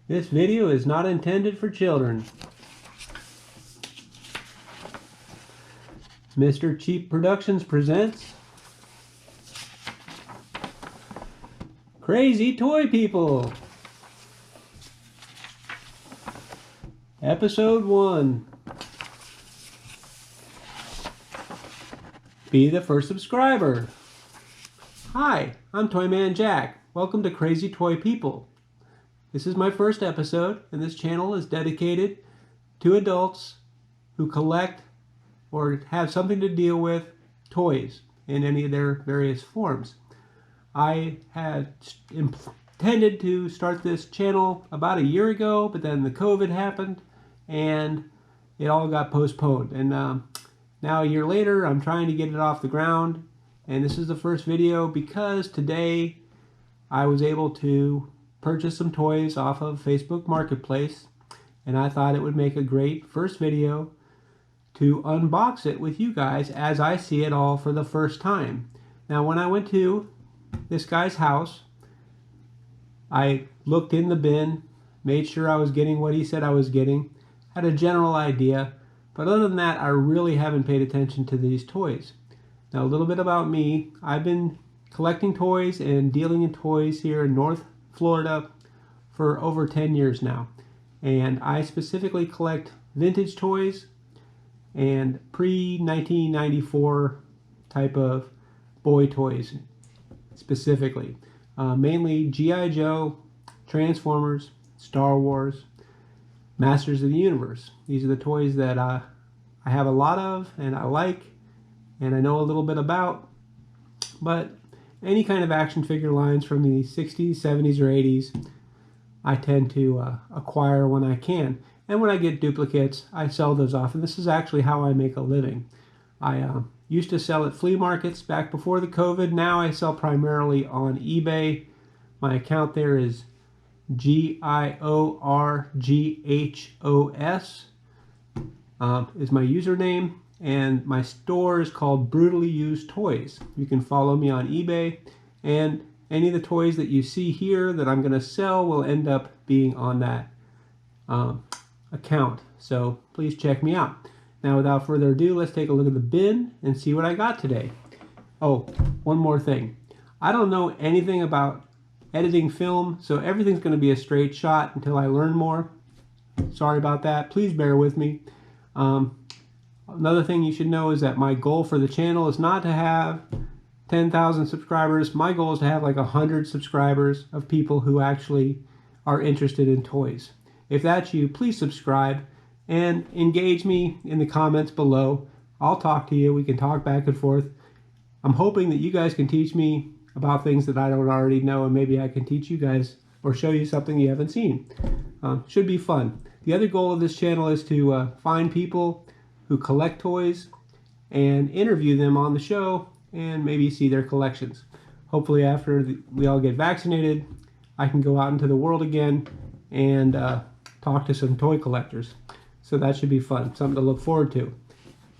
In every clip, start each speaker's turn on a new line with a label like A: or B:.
A: This video is not intended for children. Mr. Cheap Productions presents Crazy Toy People. Episode 1. Be the first subscriber. Hi, I'm Toyman Jack. Welcome to Crazy Toy People. This is my first episode, and this channel is dedicated to adults who collect or have something to deal with toys in any of their various forms. I had intended to start this channel about a year ago, but then the COVID happened and it all got postponed. And now a year later, I'm trying to get it off the ground, and this is the first video because today I was able to purchase some toys off of Facebook Marketplace, and I thought it would make a great first video to unbox it with you guys as I see it all for the first time. Now, when I went to this guy's house, I looked in the bin, made sure I was getting what he said I was getting, had a general idea, but other than that, I really haven't paid attention to these toys. Now, a little bit about me. I've been collecting toys and dealing in toys here in North Florida for over 10 years now, and I specifically collect vintage toys and pre-1994 type of boy toys specifically, mainly G.I. Joe, Transformers, Star Wars, Masters of the Universe. These are the toys that I have a lot of and I like and I know a little bit about, but any kind of action figure lines from the 60s, 70s, or 80s, I tend to acquire when I can. And when I get duplicates, I sell those off. And this is actually how I make a living. I used to sell at flea markets back before the COVID. Now I sell primarily on eBay. My account there is GIORGHOS is my username. And my store is called Brutally Used Toys. You can follow me on eBay, and any of the toys that you see here that I'm going to sell will end up being on that account. So please check me out. Now, without further ado, let's take a look at the bin and see what I got today. Oh, one more thing. I don't know anything about editing film, so everything's going to be a straight shot until I learn more. Sorry about that. Please bear with me. Another thing you should know is that my goal for the channel is not to have 10,000 subscribers. My goal is to have like 100 subscribers of people who actually are interested in toys. If that's you, please subscribe and engage me in the comments below. I'll talk to you. We can talk back and forth. I'm hoping that you guys can teach me about things that I don't already know, and maybe I can teach you guys or show you something you haven't seen. Should be fun. The other goal of this channel is to find people who collect toys and interview them on the show and maybe see their collections. Hopefully after we all get vaccinated, I can go out into the world again and talk to some toy collectors. So that should be fun, something to look forward to.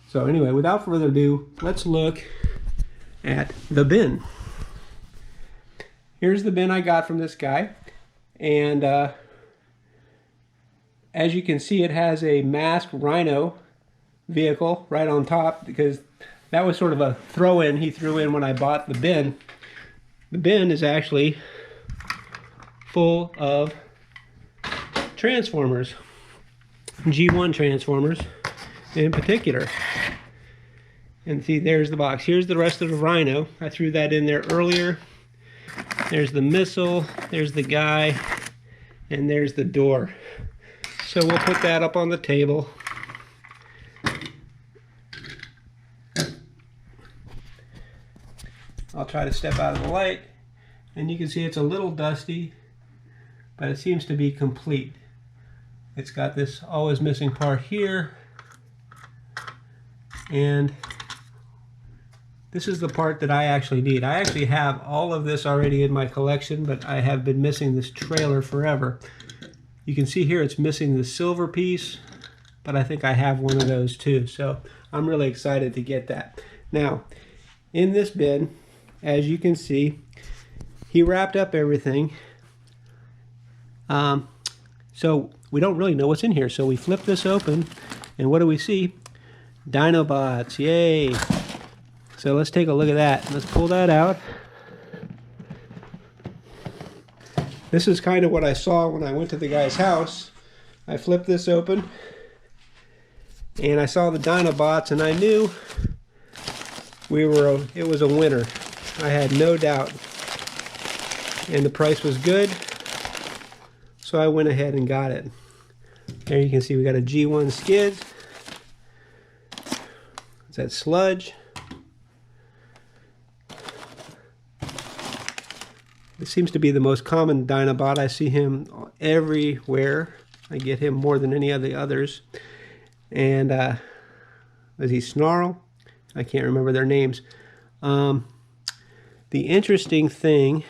A: So anyway, without further ado, let's look at the bin. Here's the bin I got from this guy, and as you can see, it has a masked rhino vehicle right on top, because that was sort of a throw-in he threw in when I bought the bin. The bin is actually full of Transformers, G1 Transformers in particular. And see, there's the box. Here's the rest of the rhino. I threw that in there earlier. There's the missile, there's the guy, and there's the door. So we'll put that up on the table. I'll try to step out of the light, and you can see it's a little dusty, but it seems to be complete. It's got this always missing part here, and this is the part that I actually need. I actually have all of this already in my collection, but I have been missing this trailer forever. You can see here it's missing the silver piece, but I think I have one of those too, so I'm really excited to get that. Now, in this bin, as you can see, he wrapped up everything. So we don't really know what's in here. So we flip this open, and what do we see? Dinobots, yay! So let's take a look at that. Let's pull that out. This is kind of what I saw when I went to the guy's house. I flipped this open, and I saw the Dinobots, and I knew it was a winner. I had no doubt. And the price was good, so I went ahead and got it. There you can see we got a G1 skid. It's that sludge. This seems to be the most common Dinobot. I see him everywhere. I get him more than any of the others. And does he snarl? I can't remember their names. The interesting thing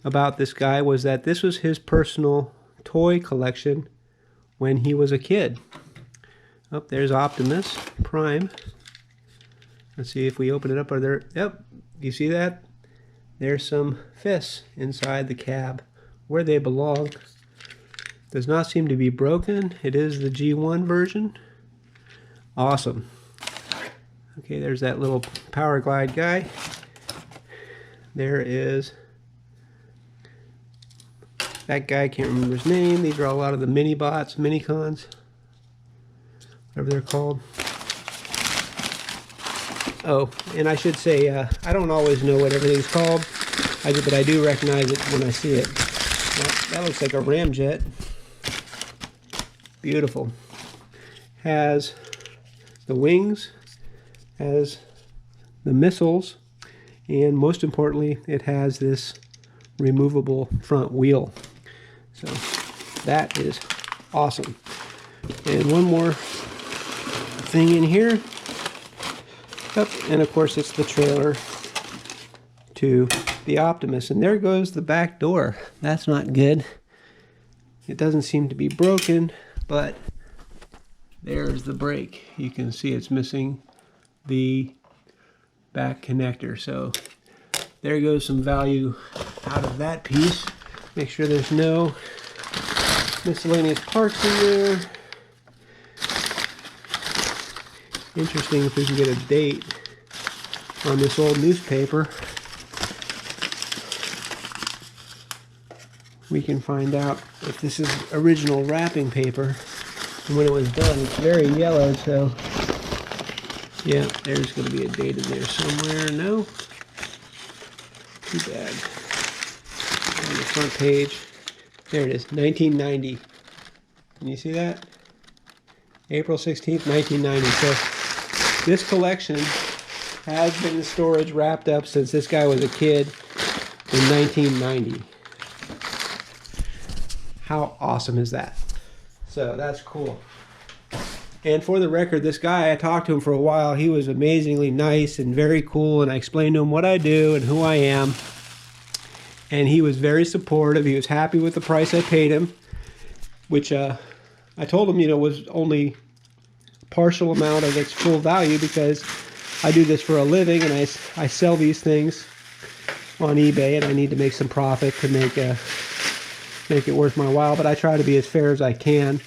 A: about this guy was that this was his personal toy collection when he was a kid. Oh, there's Optimus Prime. Let's see if we open it up. Are there? Yep. Do you see that? There's some fists inside the cab where they belong. Does not seem to be broken. It is the G1 version. Awesome. Okay, there's that little Power Glide guy. There is that guy, can't remember his name. These are a lot of the mini-bots, mini-cons, whatever they're called. Oh, and I should say, I don't always know what everything's called, but I do recognize it when I see it. That looks like a ramjet. Beautiful. Has the wings, has the missiles, and most importantly, it has this removable front wheel. So that is awesome. And one more thing in here. Yep, and of course it's the trailer to the Optimus. And there goes the back door. That's not good. It doesn't seem to be broken, but there's the brake. You can see it's missing the back connector. So there goes some value out of that piece. Make sure there's no miscellaneous parts in there. Interesting if we can get a date on this old newspaper. We can find out if this is original wrapping paper and when it was done. It's very yellow, so yeah, there's going to be a date in there somewhere. No? Too bad. On the front page. There it is, 1990. Can you see that? April 16th, 1990. So this collection has been in storage, wrapped up since this guy was a kid in 1990. How awesome is that? So that's cool. And for the record, this guy, I talked to him for a while. He was amazingly nice and very cool, and I explained to him what I do and who I am. And he was very supportive. He was happy with the price I paid him, which I told him, was only partial amount of its full value because I do this for a living and I sell these things on eBay, and I need to make some profit to make it worth my while. But I try to be as fair as I can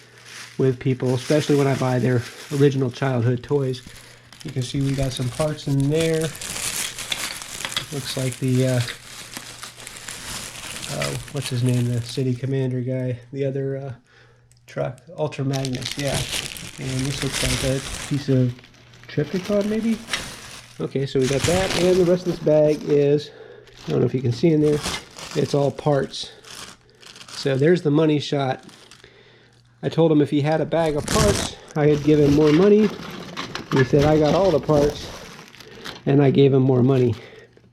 A: with people, especially when I buy their original childhood toys. You can see we got some parts in there. Looks like the what's his name, the city commander guy, the other truck, Ultra Magnus, yeah. And this looks like a piece of Triptychon, maybe? Okay, so we got that, and the rest of this bag is, I don't know if you can see in there, it's all parts. So there's the money shot. I told him if he had a bag of parts, I had given more money. And he said, I got all the parts, and I gave him more money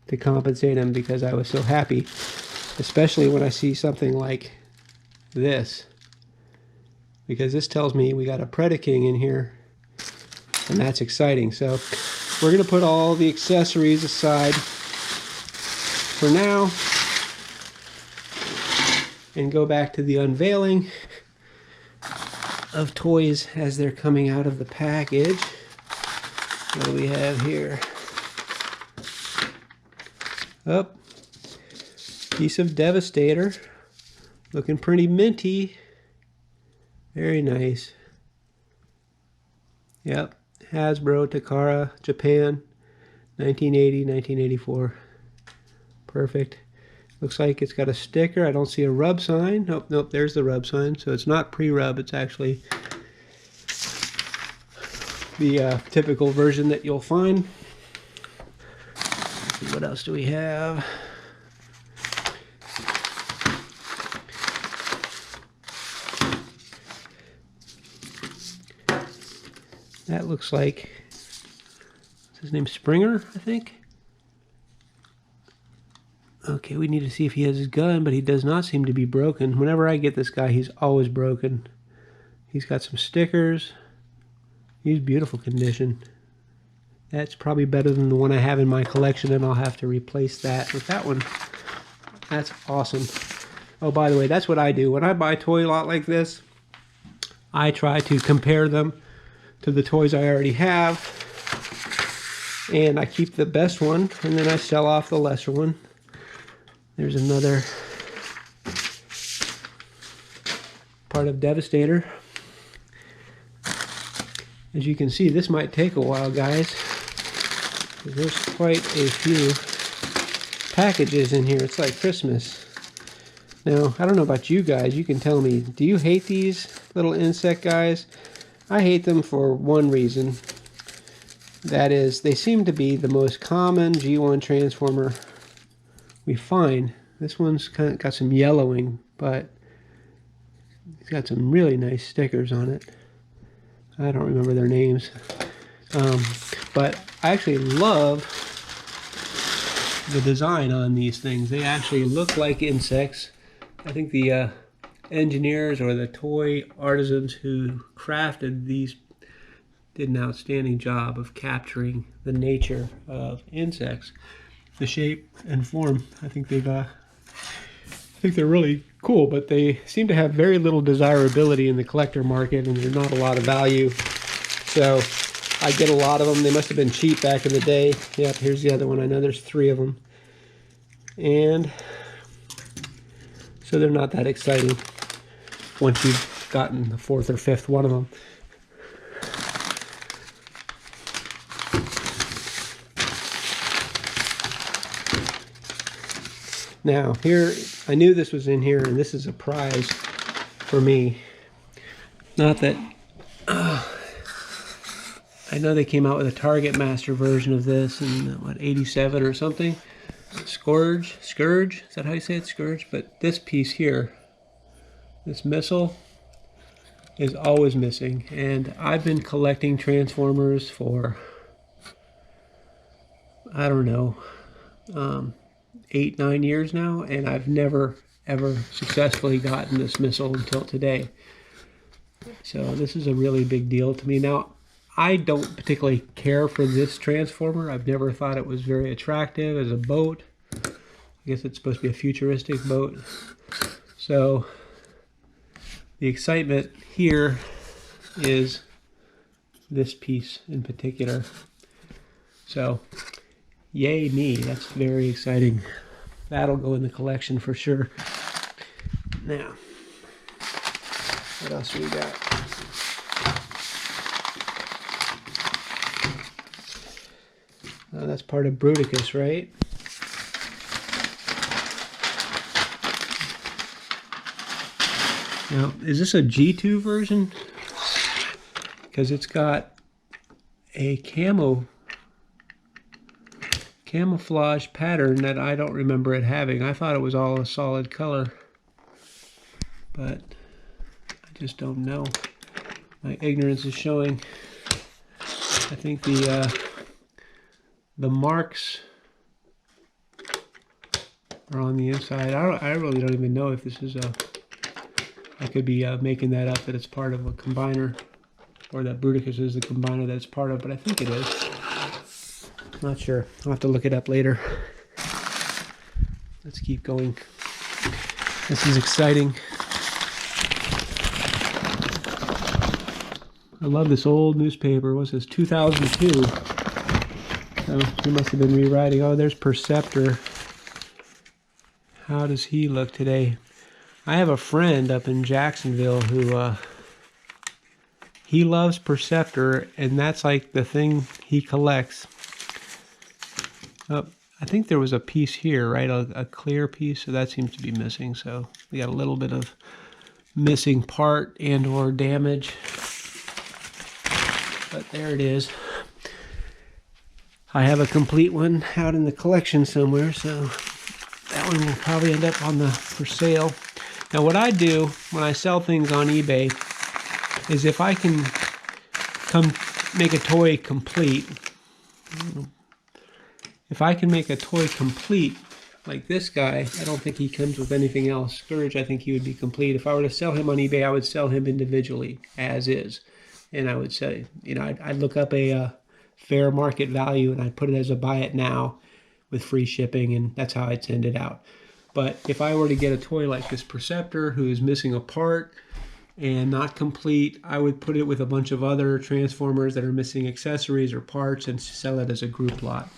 A: to compensate him because I was so happy. Especially when I see something like this, because this tells me we got a Predaking in here, and that's exciting. So we're going to put all the accessories aside for now and go back to the unveiling of toys as they're coming out of the package. What do we have here? Oh, piece of Devastator. Looking pretty minty. Very nice. Yep. Hasbro, Takara, Japan. 1980, 1984. Perfect. Looks like it's got a sticker. I don't see a rub sign. Nope, nope, there's the rub sign. So it's not pre-rub. It's actually the typical version that you'll find. Let's see, what else do we have? That looks like, what's his name, Springer, I think? Okay, we need to see if he has his gun, but he does not seem to be broken. Whenever I get this guy, he's always broken. He's got some stickers. He's beautiful condition. That's probably better than the one I have in my collection, and I'll have to replace that with that one. That's awesome. Oh, by the way, that's what I do. When I buy a toy lot like this, I try to compare them to the toys I already have. And I keep the best one, and then I sell off the lesser one. There's another part of Devastator. As you can see, this might take a while, guys. There's quite a few packages in here. It's like Christmas. Now, I don't know about you guys. You can tell me, do you hate these little insect guys? I hate them for one reason. That is, they seem to be the most common G1 Transformer we find. This one's kind of got some yellowing, but it's got some really nice stickers on it. I don't remember their names. But I actually love the design on these things. They actually look like insects. I think the engineers or the toy artisans who crafted these did an outstanding job of capturing the nature of insects. The shape and form, I think they're really cool, but they seem to have very little desirability in the collector market, and there's not a lot of value. So I get a lot of them. They must have been cheap back in the day. Yep, here's the other one. I know there's 3 of them. And so they're not that exciting once you've gotten the 4th or 5th one of them. Now, here, I knew this was in here, and this is a prize for me. Not that, I know they came out with a Target Master version of this in, what, 87 or something? Scourge, is that how you say it, Scourge? But this piece here, this missile, is always missing. And I've been collecting Transformers for, I don't know, 8-9 years now, and I've never ever successfully gotten this missile until today. So this is a really big deal to me. Now, I don't particularly care for this Transformer. I've never thought it was very attractive as a boat. I guess it's supposed to be a futuristic boat. So the excitement here is this piece in particular. So yay me, that's very exciting. That'll go in the collection for sure. Now, what else we got? That's part of Bruticus, right? Now, is this a G2 version? Because it's got a camouflage pattern that I don't remember it having. I thought it was all a solid color, but I just don't know. My ignorance is showing. I think the marks are on the inside. I really don't even know if this is a, I could be making that up, that it's part of a combiner, or that Bruticus is the combiner that it's part of, but I think it is. Not sure. I'll have to look it up later. Let's keep going. This is exciting. I love this old newspaper. What's this? 2002. So he must have been rewriting. Oh, there's Perceptor. How does he look today? I have a friend up in Jacksonville who he loves Perceptor, and that's like the thing he collects. I think there was a piece here, right? A clear piece, so that seems to be missing. So we got a little bit of missing part and or damage. But there it is. I have a complete one out in the collection somewhere, so that one will probably end up on the for sale. Now what I do when I sell things on eBay is if I can come make a toy complete, if I can make a toy complete, like this guy, I don't think he comes with anything else. Scourge, I think he would be complete. If I were to sell him on eBay, I would sell him individually, as is. And I would say, you know, I'd look up a fair market value, and I'd put it as a buy it now with free shipping, and that's how I'd send it out. But if I were to get a toy like this Perceptor, who is missing a part and not complete, I would put it with a bunch of other Transformers that are missing accessories or parts and sell it as a group lot.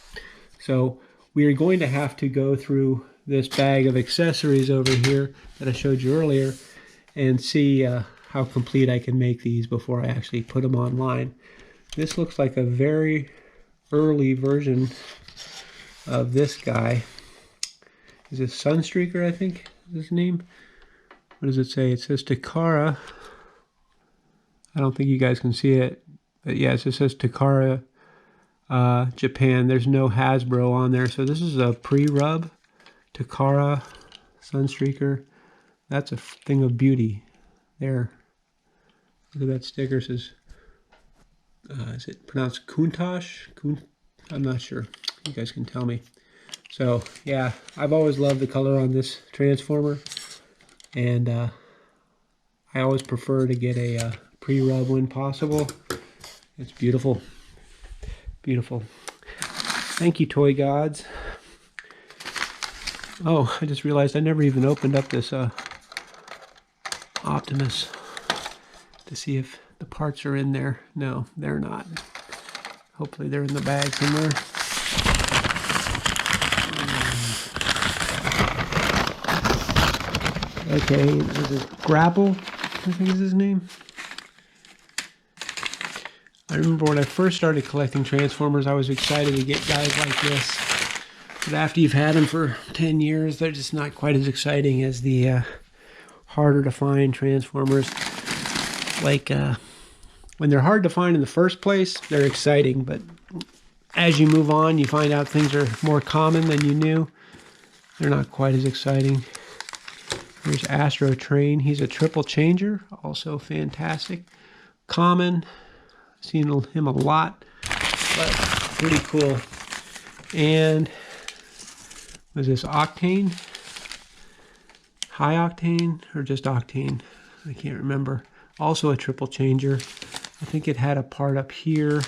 A: So we are going to have to go through this bag of accessories over here that I showed you earlier and see how complete I can make these before I actually put them online. This looks like a very early version of this guy. Is this Sunstreaker, I think is his name? What does it say? It says Takara. I don't think you guys can see it, but yes, it says Takara Japan. There's no Hasbro on there, so this is a pre-rub. Takara Sunstreaker. That's a thing of beauty. There. Look at that sticker. It says, is it pronounced Countach? I'm not sure. You guys can tell me. So, yeah, I've always loved the color on this Transformer, and I always prefer to get a pre-rub when possible. It's beautiful. Beautiful. Thank you, Toy Gods. Oh, I just realized I never even opened up this Optimus to see if the parts are in there. No, they're not. Hopefully they're in the bag somewhere. Okay, this is Grapple, I think is his name. I remember when I first started collecting Transformers, I was excited to get guys like this. But after you've had them for 10 years, they're just not quite as exciting as the harder to find Transformers. Like, when they're hard to find in the first place, they're exciting. But as you move on, you find out things are more common than you knew. They're not quite as exciting. Here's Astro Train. He's a triple changer, also fantastic. Common, seen him a lot, but pretty cool. And was this Octane? High Octane or just Octane? I can't remember. Also a triple changer. I think it had a part up here.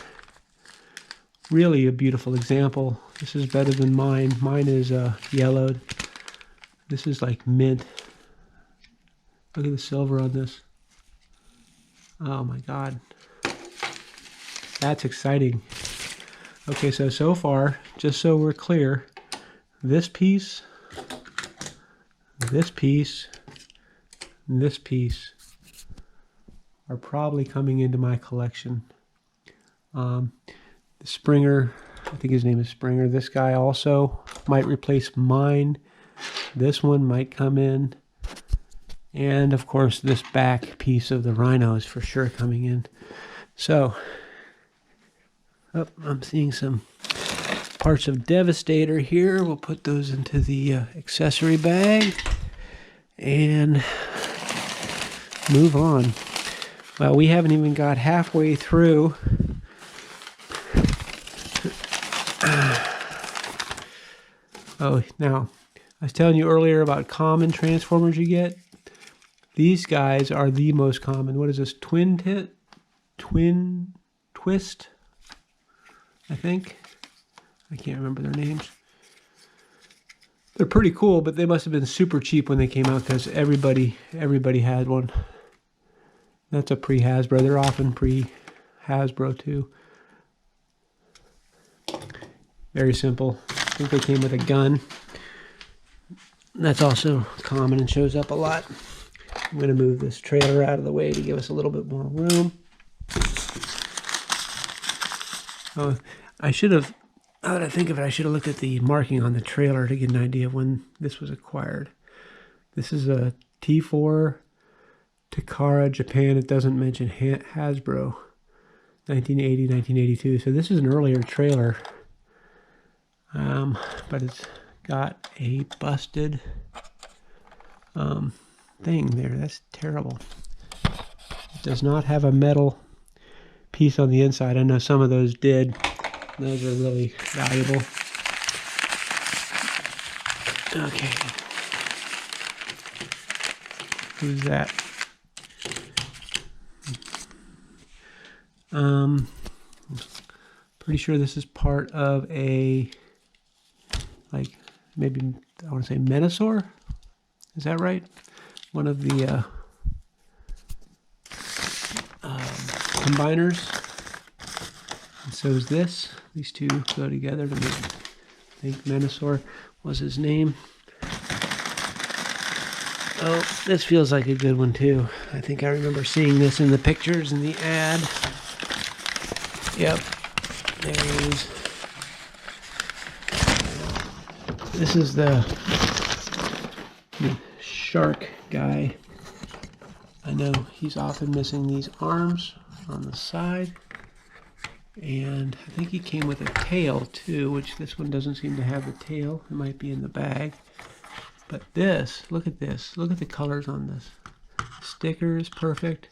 A: Really a beautiful example. This is better than mine. Mine is yellowed. This is like mint. Look at the silver on this. Oh my God. That's exciting. Okay, so far, just so we're clear, this piece, this piece, and this piece are probably coming into my collection. The Springer, I think his name is Springer. This guy also might replace mine. This one might come in. And of course, this back piece of the Rhino is for sure coming in. So, oh, I'm seeing some parts of Devastator here. We'll put those into the accessory bag and move on. Well, we haven't even got halfway through. Oh, now, I was telling you earlier about common Transformers you get. These guys are the most common. What is this? Twin Twist, I think. I can't remember their names. They're pretty cool, but they must have been super cheap when they came out because everybody had one. That's a pre-Hasbro. They're often pre-Hasbro too. Very simple. I think they came with a gun. That's also common and shows up a lot. I'm going to move this trailer out of the way to give us a little bit more room. Oh, I should have, now that I think of it, I should have looked at the marking on the trailer to get an idea of when this was acquired. This is a T4 Takara, Japan. It doesn't mention Hasbro. 1980, 1982. So this is an earlier trailer. But it's got a busted thing there. That's terrible. It does not have a metal piece on the inside. I know some of those did. Those are really valuable. Okay. Who's that? Pretty sure this is part of a, like, maybe, I want to say Menosaur? Is that right? One of the combiners. And so is this. These two go together to make, I think Menosaur was his name. Oh, this feels like a good one too. I think I remember seeing this in the pictures in the ad. Yep, there it is. This is the shark guy. I know he's often missing these arms on the side. And I think he came with a tail too, which this one doesn't seem to have the tail. It might be in the bag. But this, look at this. Look at the colors on this. The sticker is perfect.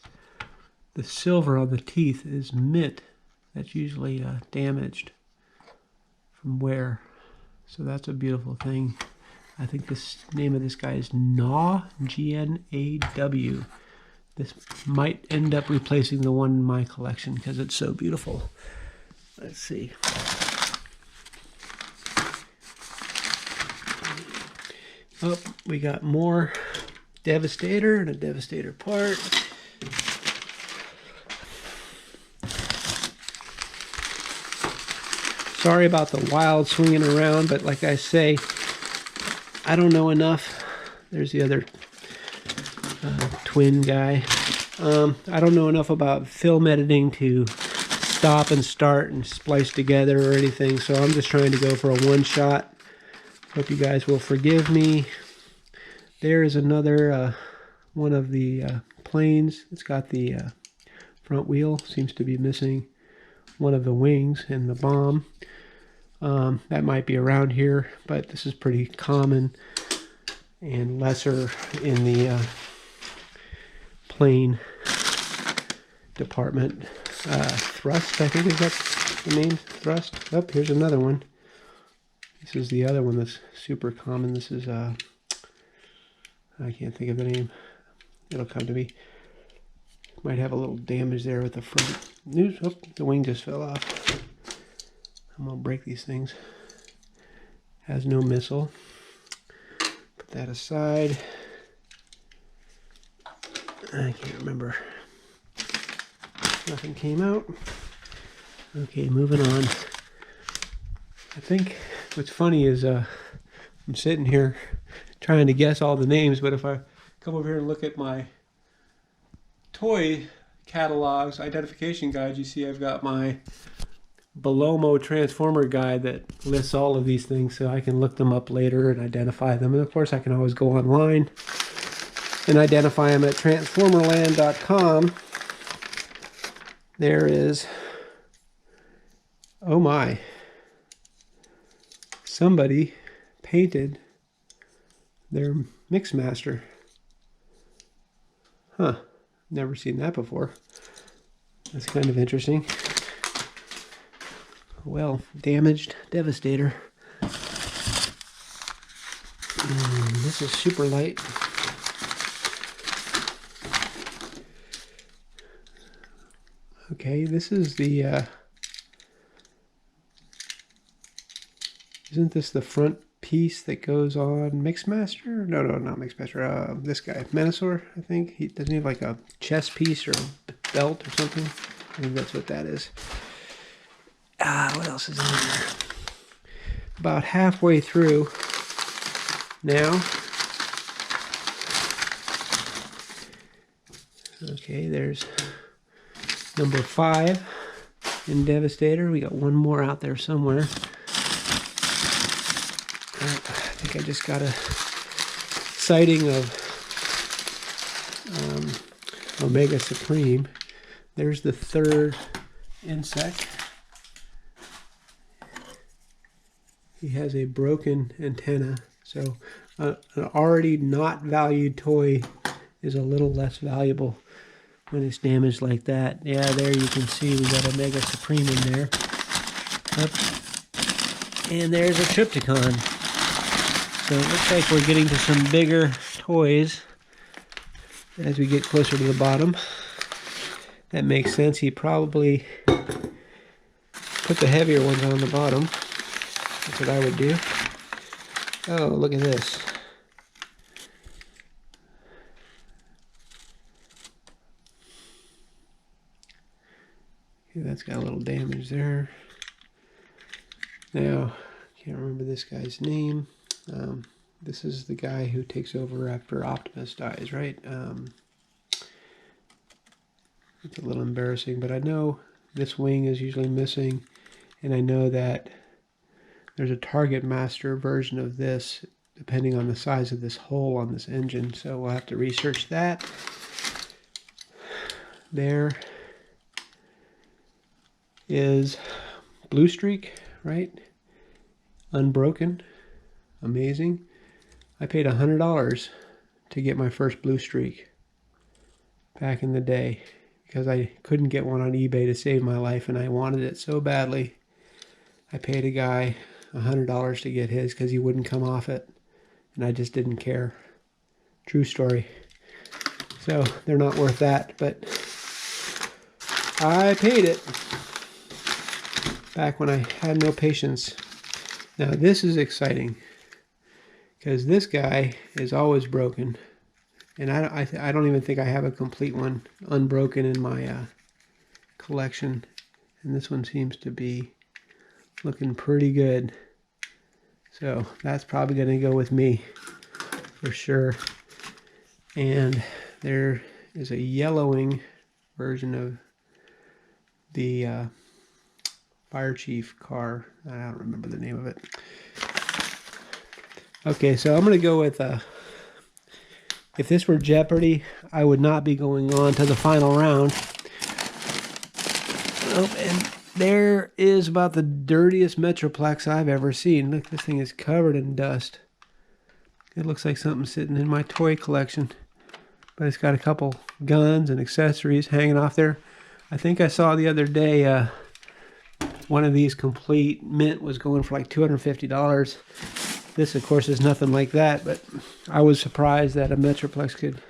A: The silver on the teeth is mint. That's usually damaged from wear. So that's a beautiful thing. I think the name of this guy is Gnaw, G-N-A-W. This might end up replacing the one in my collection because it's so beautiful. Let's see. Oh, we got more Devastator and a Devastator part. Sorry about the wild swinging around, but like I say, I don't know enough. There's the other twin guy. I don't know enough about film editing to stop and start and splice together or anything, so I'm just trying to go for a one shot. Hope you guys will forgive me. There is another one of the planes. It's got the front wheel. Seems to be missing one of the wings and the bomb. That might be around here, but this is pretty common and lesser in the plane department. Thrust, I think is that the name? Thrust. Oh, here's another one. This is the other one that's super common. This is, I can't think of the name. It'll come to me. Might have a little damage there with the front. Oh, the wing just fell off. I'm going to break these things. Has no missile. Put that aside. I can't remember. Nothing came out. Okay, moving on. I think what's funny is I'm sitting here trying to guess all the names, but if I come over here and look at my toy catalogs, identification guides, you see I've got my Belomo Transformer guide that lists all of these things, so I can look them up later and identify them. And of course I can always go online and identify them at transformerland.com. There is, oh my, somebody painted their Mixmaster. Huh, never seen that before. That's kind of interesting. Well, damaged Devastator. This is super light. Okay, this is the, isn't this the front piece that goes on Mixmaster? No, not Mixmaster. This guy, Menosaur, I think. Doesn't he have like a chest piece or a belt or something? I think that's what that is. What else is in there? About halfway through now. Okay, there's number 5 in Devastator. We got one more out there somewhere. I think I just got a sighting of Omega Supreme. There's the 3rd insect. He has a broken antenna, so an already not valued toy is a little less valuable when it's damaged like that. Yeah, there you can see we got Omega Supreme in there. Up. And there's a Trypticon. So it looks like we're getting to some bigger toys as we get closer to the bottom. That makes sense. He probably put the heavier ones on the bottom. That's what I would do. Oh, look at this. Okay, that's got a little damage there. Now, can't remember this guy's name. This is the guy who takes over after Optimus dies, right? It's a little embarrassing, but I know this wing is usually missing, and I know that there's a Target Master version of this, depending on the size of this hole on this engine, so we'll have to research that. There is Blue Streak, right? Unbroken. Amazing. I paid $100 to get my first Blue Streak back in the day because I couldn't get one on eBay to save my life, and I wanted it so badly. I paid a guy $100 to get his because he wouldn't come off it, and I just didn't care. True story. So they're not worth that, but I paid it back when I had no patience. Now this is exciting because this guy is always broken, and I don't even think I have a complete one unbroken in my collection, and this one seems to be looking pretty good. So that's probably going to go with me for sure. And there is a yellowing version of the Fire Chief car. I don't remember the name of it. Okay, so I'm going to go with if this were Jeopardy, I would not be going on to the final round. Oh, and there is about the dirtiest Metroplex I've ever seen. Look, this thing is covered in dust. It looks like something sitting in my toy collection. But it's got a couple guns and accessories hanging off there. I think I saw the other day one of these complete mint was going for like $250. This, of course, is nothing like that, but I was surprised that a Metroplex could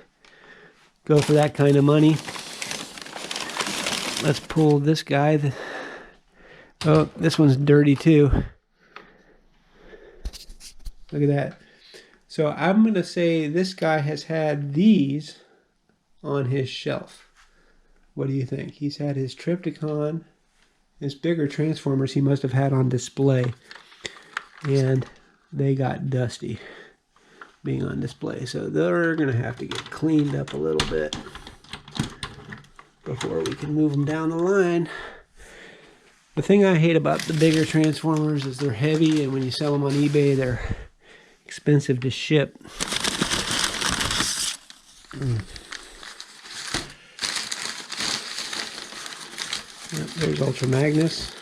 A: go for that kind of money. Let's pull this guy. Oh, this one's dirty too. Look at that. So I'm going to say this guy has had these on his shelf. What do you think? He's had his Trypticon, his bigger Transformers he must have had on display. And they got dusty being on display. So they're going to have to get cleaned up a little bit before we can move them down the line. The thing I hate about the bigger Transformers is they're heavy, and when you sell them on eBay, they're expensive to ship. Yep, there's Ultra Magnus.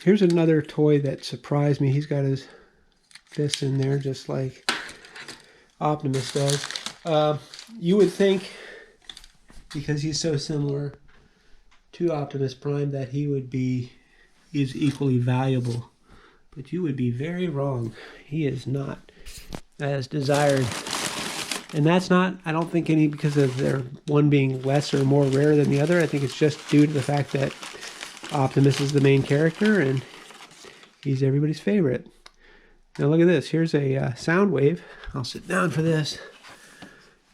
A: Here's another toy that surprised me. He's got his fist in there just like Optimus does. You would think, because he's so similar to Optimus Prime, that is equally valuable. But you would be very wrong. He is not as desired. And that's not, I don't think, any because of their one being less or more rare than the other. I think it's just due to the fact that Optimus is the main character and he's everybody's favorite. Now look at this. Here's a Soundwave. I'll sit down for this.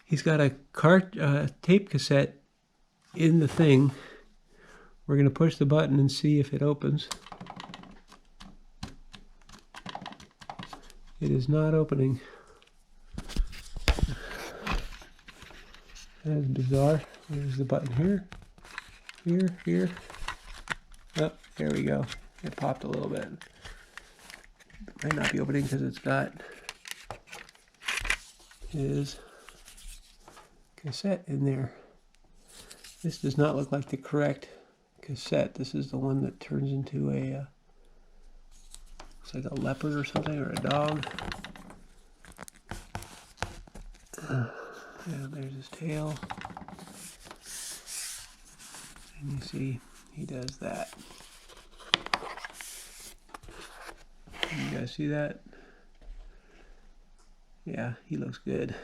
A: He's got a tape cassette in the thing. We're going to push the button and see if it opens. It is not opening. That's bizarre. There's the button here. Here. Oh, there we go. It popped a little bit. Might not be opening because it's got his cassette in there. This does not look like the correct cassette. This is the one that turns into a looks like a leopard or something, or a dog. Yeah, there's his tail. And you see he does that. You guys see that? Yeah, he looks good.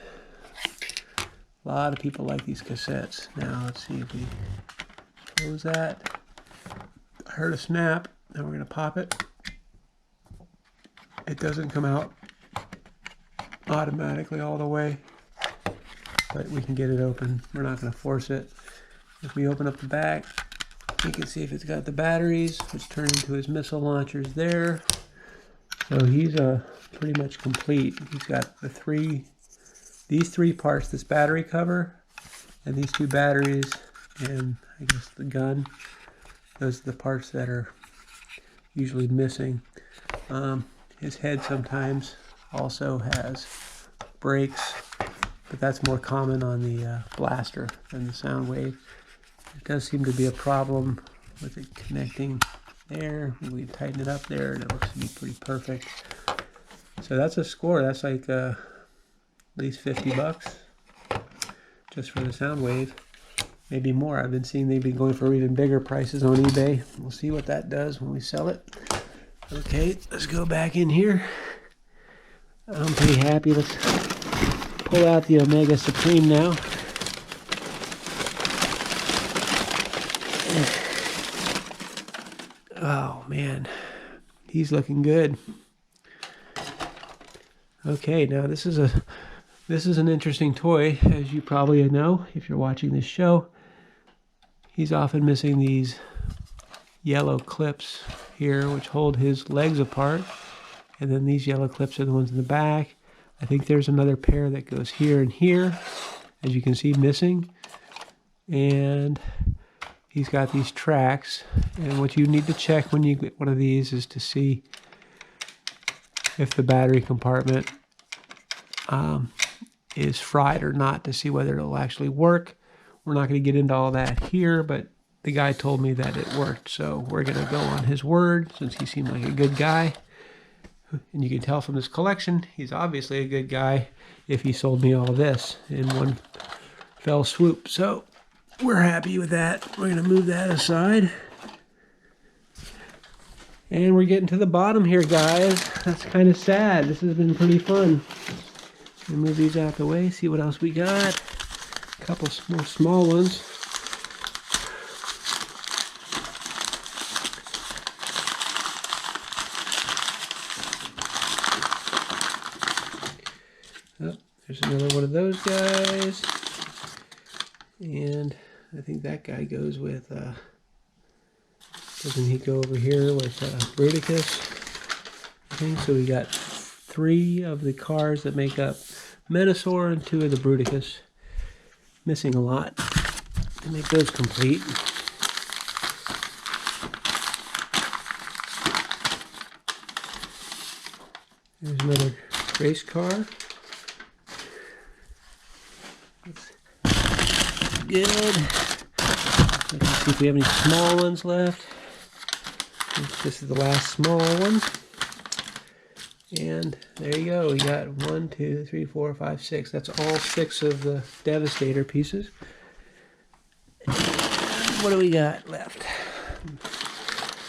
A: A lot of people like these cassettes. Now let's see if we close that. I heard a snap. Now we're going to pop it. It doesn't come out automatically all the way, but we can get it open. We're not going to force it. If we open up the back, you can see if it's got the batteries, which turn into his missile launchers there. So he's pretty much complete. He's got these three parts, this battery cover, and these two batteries, and I guess the gun. Those are the parts that are usually missing. His head sometimes also has brakes, but that's more common on the blaster than the sound wave. It does seem to be a problem with it connecting there. We tighten it up there and it looks to be pretty perfect. So that's a score. That's like at least $50 just for the sound wave. Maybe more. I've been seeing they've been going for even bigger prices on eBay. We'll see what that does when we sell it. Okay, let's go back in here. I'm pretty happy. Let's pull out the Omega Supreme now. Oh man, he's looking good. Okay, now this is an interesting toy, as you probably know if you're watching this show. He's often missing these yellow clips here, which hold his legs apart, and then these yellow clips are the ones in the back. I think there's another pair that goes here and here, as you can see, missing. And he's got these tracks, and what you need to check when you get one of these is to see if the battery compartment is fried or not, to see whether it'll actually work. We're not going to get into all that here, but the guy told me that it worked, so we're going to go on his word since he seemed like a good guy. And you can tell from his collection, he's obviously a good guy if he sold me all this in one fell swoop. So we're happy with that. We're going to move that aside. And we're getting to the bottom here, guys. That's kind of sad. This has been pretty fun. Move these out the way, see what else we got. A couple more small ones. Oh, there's another one of those guys. And I think that guy goes with, doesn't he go over here with Bruticus? I think so. We got 3 of the cars that make up Menasor and 2 of the Bruticus. Missing a lot to make those complete. There's another race car. That's good. Let's see if we have any small ones left. This is the last small one. And there you go. We got 1, 2, 3, 4, 5, 6. That's all 6 of the Devastator pieces. And what do we got left?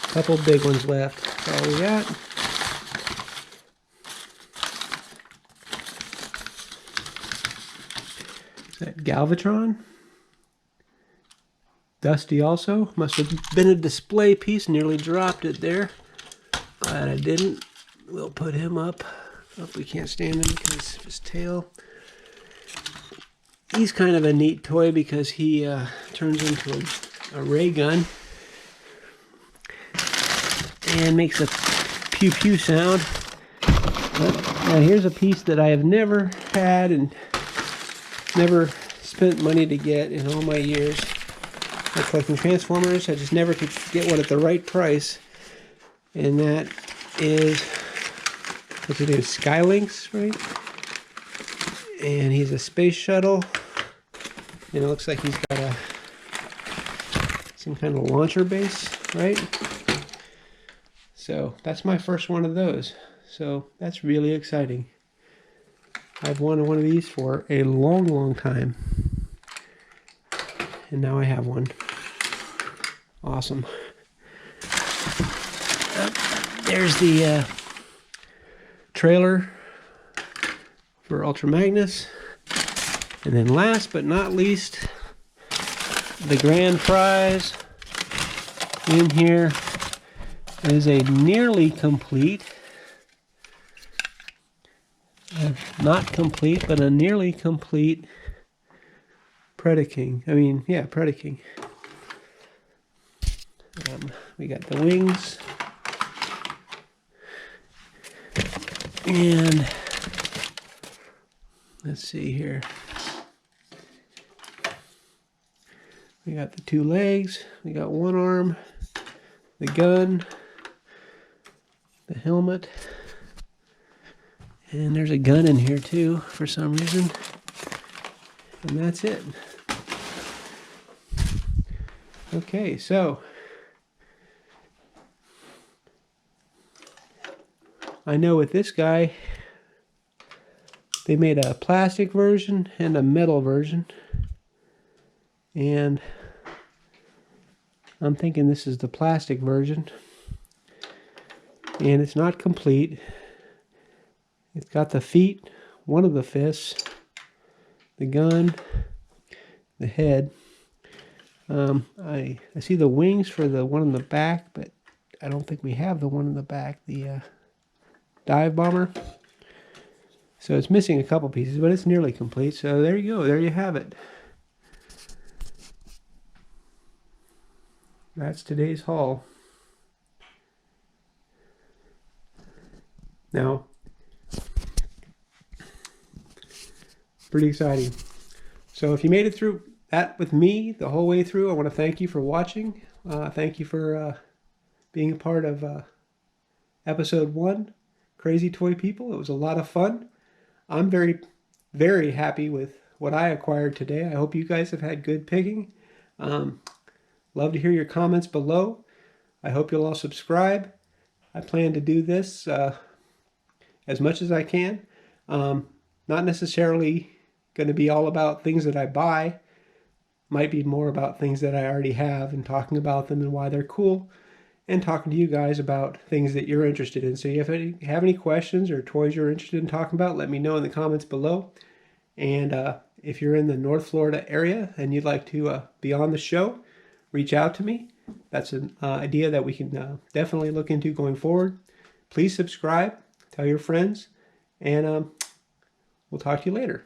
A: A couple big ones left. That's all we got. Is that Galvatron? Dusty also. Must have been a display piece. Nearly dropped it there. Glad I didn't. We'll put him up. Oh, we can't stand him because of his tail. He's kind of a neat toy because he turns into a ray gun and makes a pew pew sound. But now here's a piece that I have never had and never spent money to get in all my years of collecting Transformers. I just never could get one at the right price. And that is, what's his name? Skylinks, right? And he's a space shuttle. And it looks like he's got some kind of launcher base, right? So that's my first one of those. So that's really exciting. I've wanted one of these for a long, long time. And now I have one. Awesome. There's the trailer for Ultra Magnus. And then last but not least, the grand prize in here is a nearly complete, not complete, but a nearly complete Predaking. Predaking. We got the wings. And let's see here. We got the two legs. We got one arm. The gun. The helmet. And there's a gun in here too for some reason. And that's it. Okay, so I know with this guy, they made a plastic version and a metal version. And I'm thinking this is the plastic version. And it's not complete. It's got the feet, one of the fists, the gun, the head. I see the wings for the one in the back, but I don't think we have the one in the back, the dive bomber. So it's missing a couple pieces, but it's nearly complete. So there you go. There you have it. That's today's haul. Now, pretty exciting. So if you made it through that with me the whole way through, I want to thank you for watching. Thank you for being a part of episode 1, Crazy Toy People. It was a lot of fun. I'm very, very happy with what I acquired today. I hope you guys have had good picking. Love to hear your comments below. I hope you'll all subscribe. I plan to do this as much as I can. Not necessarily going to be all about things that I buy. Might be more about things that I already have and talking about them and why they're cool, and talking to you guys about things that you're interested in. So if you have any questions or toys you're interested in talking about, let me know in the comments below. And if you're in the North Florida area and you'd like to be on the show, reach out to me. That's an idea that we can definitely look into going forward. Please subscribe, tell your friends, and we'll talk to you later.